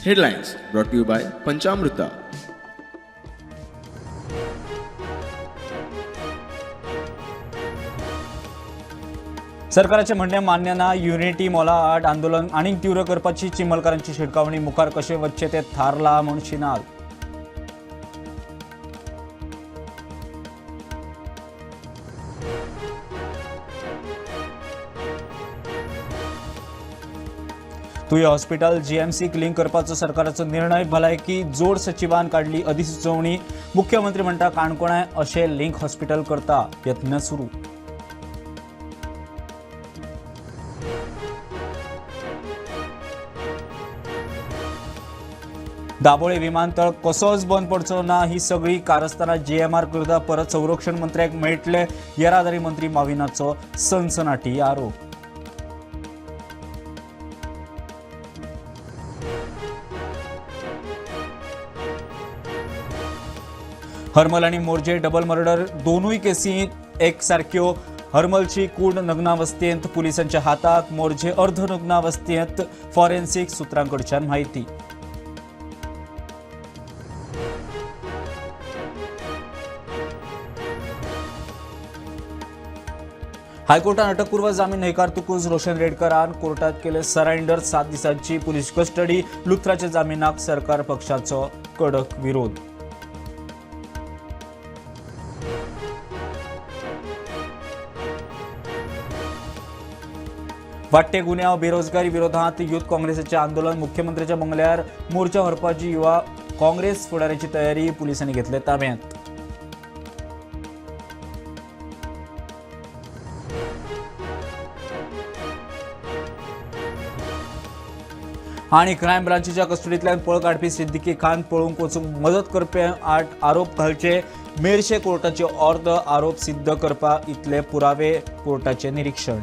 Headlines brought to you by Panchamrita. सरकाराचे म्हणणे मान्य ना. युनिटी मोला आड आंदोलन आनीक तीव्र करपाची चिंबलकारांची शिडकावणी. मुखार कशे वचचे ते थारला म्हूण शिनाल. तुय हॉस्पिटल जीएमसीक लिंक करपाचो सरकाराचो निर्णय. भलायकी जोड सचिवान काढली अधिसुचोवणी. मुख्यमंत्री म्हणटा काणकोणाय अशें लिंक हॉस्पिटल करता यत्न सुरू. दाबोळे विमानतळ कसोच बंद पडचो ना. ही सगळी कारस्थाना जीएमआर करता. परत संरक्षण मंत्र्याक मेळटले येरादारी मंत्री माविनाचो सनसनाटी आरोप. हरमल आणि मोर्जे डबल मर्डर दोनूय केसी एक सारख्यो. हरमलची कूड नग्नावस्थेंत पुलिसांच्या हाताक. मोर्जे अर्ध नग्नावस्थेंत. फॉरेन्सिक सुत्रांकडच्यान माहिती. हायकोर्टान अटकपूर्व जामीन न्हयकारतकूच रोशन रेडकरान कोर्टात केले सरेंडर. 7 दिसांची पुलीस कस्टडी. लुथराच्या जामिनाक सरकार पक्षाचो कडक विरोध. वाडटे गुन्यांव बेरोजगारी विरोधात युथ काँग्रेसीचे आंदोलन. मुख्यमंत्र्याच्या बंगल्यार मोर्चा व्हरपाची युवा काँग्रेस फुडाऱ्याची तयारी. पुलिसांनी घेतले ताब्यांत. आणि क्रायम ब्रांचीच्या कस्टडींतल्यान पळ काडपी सिद्दीकी खान पळूंक वचूंक मदत करपी 8 आरोप घालचे. मेर्शे कोर्टाचे अर्द आरोप सिद्ध करपा इतले पुरावे कोर्टाचे निरीक्षण.